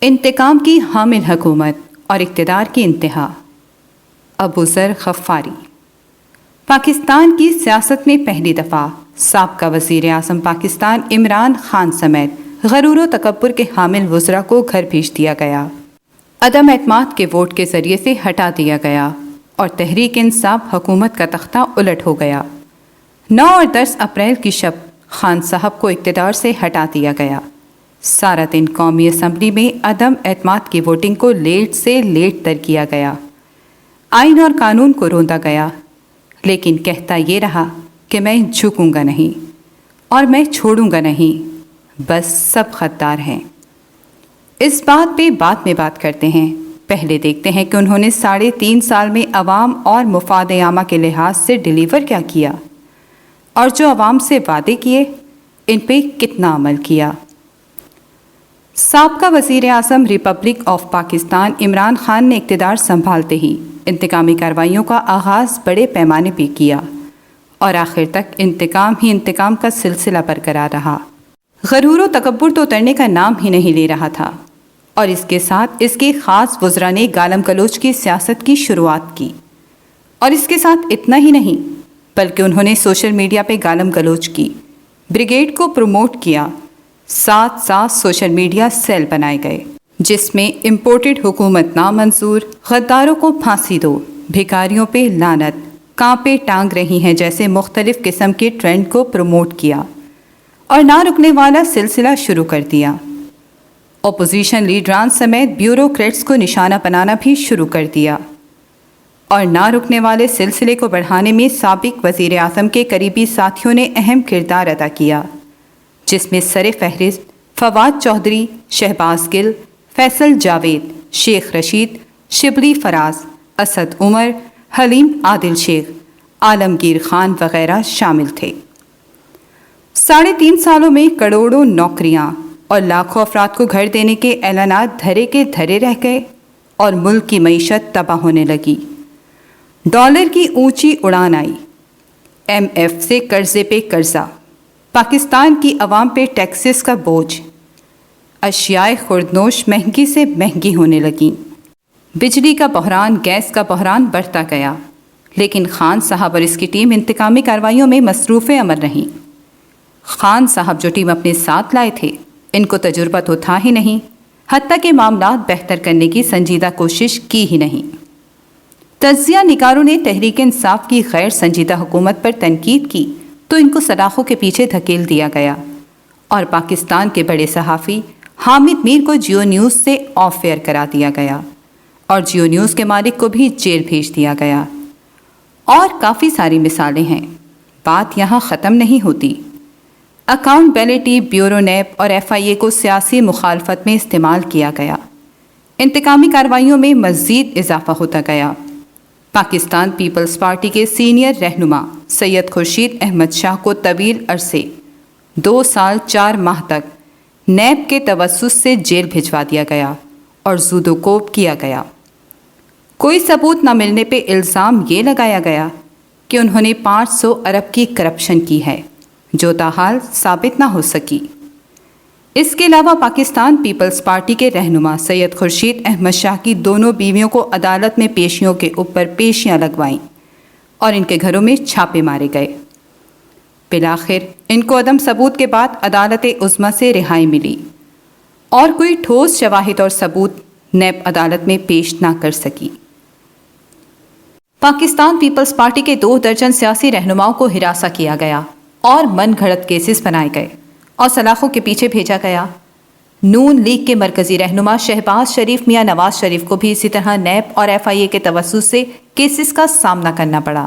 انتقام کی حامل حکومت اور اقتدار کی انتہا۔ ابو ذر غفاری۔ پاکستان کی سیاست میں پہلی دفعہ سابقہ وزیر اعظم پاکستان عمران خان سمیت غرور و تکبر کے حامل وزراء کو گھر بھیج دیا گیا، عدم اعتماد کے ووٹ کے ذریعے سے ہٹا دیا گیا اور تحریک انصاف حکومت کا تختہ الٹ ہو گیا۔ 9 اور 10 اپریل کی شب خان صاحب کو اقتدار سے ہٹا دیا گیا۔ سارا دن قومی اسمبلی میں عدم اعتماد کی ووٹنگ کو لیٹ سے لیٹ تر کیا گیا، آئین اور قانون کو روندا گیا، لیکن کہتا یہ رہا کہ میں جھکوں گا نہیں اور میں چھوڑوں گا نہیں، بس سب غدار ہیں۔ اس بات پہ بعد میں بات کرتے ہیں، پہلے دیکھتے ہیں کہ انہوں نے 3.5 سال میں عوام اور مفاد عامہ کے لحاظ سے ڈیلیور کیا کیا، اور جو عوام سے وعدے کیے ان پہ کتنا عمل کیا۔ سابقہ وزیر اعظم ریپبلک آف پاکستان عمران خان نے اقتدار سنبھالتے ہی انتقامی کارروائیوں کا آغاز بڑے پیمانے پہ کیا اور آخر تک انتقام ہی انتقام کا سلسلہ برقرار رہا۔ غرور و تکبر تو اترنے کا نام ہی نہیں لے رہا تھا، اور اس کے ساتھ اس کے خاص وزراء نے گالم گلوچ کی سیاست کی شروعات کی، اور اس کے ساتھ اتنا ہی نہیں بلکہ انہوں نے سوشل میڈیا پہ گالم گلوچ کی بریگیڈ کو پروموٹ کیا۔ 7 سوشل میڈیا سیل بنائے گئے جس میں امپورٹڈ حکومت نامنظور، غداروں کو پھانسی دو، بھکاریوں پہ لعنت، کانپے ٹانگ رہی ہیں جیسے مختلف قسم کے ٹرینڈ کو پروموٹ کیا اور نہ رکنے والا سلسلہ شروع کر دیا۔ اپوزیشن لیڈران سمیت بیوروکریٹس کو نشانہ بنانا بھی شروع کر دیا، اور نہ رکنے والے سلسلے کو بڑھانے میں سابق وزیر اعظم کے قریبی ساتھیوں نے اہم کردار ادا کیا، جس میں سر فہرست فواد چودھری، شہباز گل، فیصل جاوید، شیخ رشید، شبلی فراز، اسد عمر، حلیم عادل شیخ، عالمگیر خان وغیرہ شامل تھے۔ 3.5 سالوں میں کروڑوں نوکریاں اور لاکھوں افراد کو گھر دینے کے اعلانات دھرے کے دھرے رہ گئے اور ملک کی معیشت تباہ ہونے لگی۔ ڈالر کی اونچی اڑان آئی، IMF سے قرضے پہ قرضہ، پاکستان کی عوام پہ ٹیکسز کا بوجھ، اشیاء خوردنوش مہنگی سے مہنگی ہونے لگیں، بجلی کا بحران، گیس کا بحران بڑھتا گیا، لیکن خان صاحب اور اس کی ٹیم انتقامی کارروائیوں میں مصروف عمل رہیں۔ خان صاحب جو ٹیم اپنے ساتھ لائے تھے ان کو تجربہ تو تھا ہی نہیں، حتیٰ کہ معاملات بہتر کرنے کی سنجیدہ کوشش کی ہی نہیں۔ تجزیہ نگاروں نے تحریک انصاف کی غیر سنجیدہ حکومت پر تنقید کی تو ان کو سلاخوں کے پیچھے دھکیل دیا گیا، اور پاکستان کے بڑے صحافی حامد میر کو جیو نیوز سے آف ایئر کرا دیا گیا، اور جیو نیوز کے مالک کو بھی جیل بھیج دیا گیا، اور کافی ساری مثالیں ہیں۔ بات یہاں ختم نہیں ہوتی۔ اکاؤنٹیبلٹی بیورو نیب اور FIA کو سیاسی مخالفت میں استعمال کیا گیا، انتقامی کارروائیوں میں مزید اضافہ ہوتا گیا۔ پاکستان پیپلز پارٹی کے سینئر رہنما سید خورشید احمد شاہ کو طویل عرصے 2 سال 4 ماہ تک نیب کے توسط سے جیل بھجوا دیا گیا اور زود و کوب کیا گیا۔ کوئی ثبوت نہ ملنے پہ الزام یہ لگایا گیا کہ انہوں نے 500 ارب کی کرپشن کی ہے، جو تاحال ثابت نہ ہو سکی۔ اس کے علاوہ پاکستان پیپلز پارٹی کے رہنما سید خورشید احمد شاہ کی دونوں بیویوں کو عدالت میں پیشیوں کے اوپر پیشیاں لگوائیں اور ان کے گھروں میں چھاپے مارے گئے۔ بالآخر ان کو عدم ثبوت کے بعد عدالت عظمیٰ سے رہائی ملی، اور کوئی ٹھوس شواہد اور ثبوت نیب عدالت میں پیش نہ کر سکی۔ پاکستان پیپلز پارٹی کے 2 درجن سیاسی رہنماؤں کو ہراساں کیا گیا اور من گھڑت کیسز بنائے گئے اور سلاخوں کے پیچھے بھیجا گیا۔ نون لیگ کے مرکزی رہنما شہباز شریف میاں نواز شریف کو بھی اسی طرح نیب اور FIA کے توسط سے کیسز کا سامنا کرنا پڑا،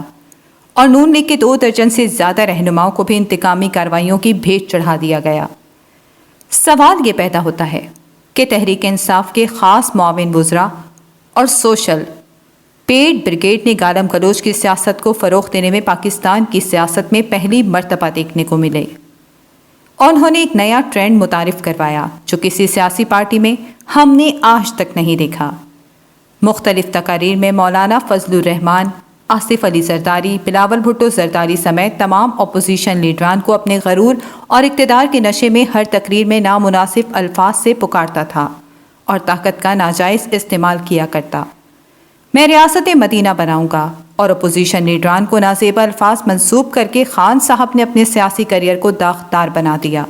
اور نون لیگ کے 2 درجن سے زیادہ رہنماؤں کو بھی انتقامی کارروائیوں کی بھیٹ چڑھا دیا گیا۔ سوال یہ پیدا ہوتا ہے کہ تحریک انصاف کے خاص معاون وزراء اور سوشل پیڈ بریگیڈ نے گالم گلوچ کی سیاست کو فروغ دینے میں پاکستان کی سیاست میں پہلی مرتبہ دیکھنے کو ملے، اور انہوں نے ایک نیا ٹرینڈ متعارف کروایا جو کسی سیاسی پارٹی میں ہم نے آج تک نہیں دیکھا۔ مختلف تقاریر میں مولانا فضل الرحمان، آصف علی زرداری، بلاول بھٹو زرداری سمیت تمام اپوزیشن لیڈران کو اپنے غرور اور اقتدار کے نشے میں ہر تقریر میں نامناسب الفاظ سے پکارتا تھا اور طاقت کا ناجائز استعمال کیا کرتا۔ میں ریاست مدینہ بناؤں گا، اور اپوزیشن لیڈران کو نازیبہ الفاظ منسوب کر کے خان صاحب نے اپنے سیاسی کیریئر کو داغدار بنا دیا۔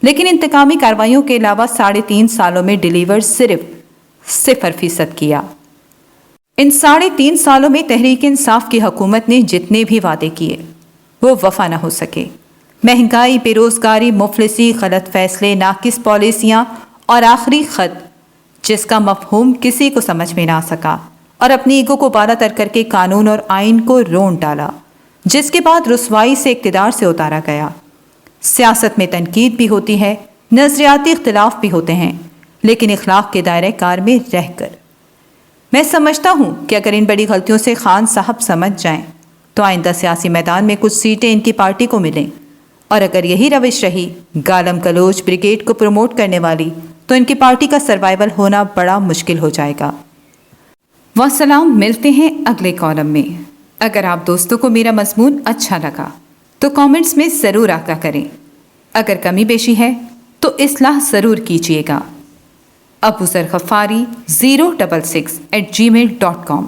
لیکن انتقامی کارروائیوں کے علاوہ 3.5 سالوں میں ڈیلیور صرف 0% کیا۔ ان 3.5 سالوں میں تحریک انصاف کی حکومت نے جتنے بھی وعدے کیے وہ وفا نہ ہو سکے۔ مہنگائی، بے روزگاری، مفلسی، غلط فیصلے، ناقص پالیسیاں اور آخری خط جس کا مفہوم کسی کو سمجھ میں نہ آ سکا، اور اپنی ایگو کو بالا تر کر کے قانون اور آئین کو رونٹ ڈالا، جس کے بعد رسوائی سے اقتدار سے اتارا گیا۔ سیاست میں تنقید بھی ہوتی ہے، نظریاتی اختلاف بھی ہوتے ہیں، لیکن اخلاق کے دائرہ کار میں رہ کر۔ میں سمجھتا ہوں کہ اگر ان بڑی غلطیوں سے خان صاحب سمجھ جائیں تو آئندہ سیاسی میدان میں کچھ سیٹیں ان کی پارٹی کو ملیں، اور اگر یہی روش رہی گالم گلوچ بریگیڈ کو پروموٹ کرنے والی تو ان کی پارٹی کا سروائیول ہونا بڑا مشکل ہو جائے گا۔ والسلام، ملتے ہیں اگلے کالم میں۔ اگر آپ دوستوں کو میرا مضمون اچھا لگا تو کامنٹس میں ضرور آگاہ کریں، اگر کمی بیشی ہے تو اصلاح ضرور کیجیے گا۔ ابوذر غفاری 066@gmail.com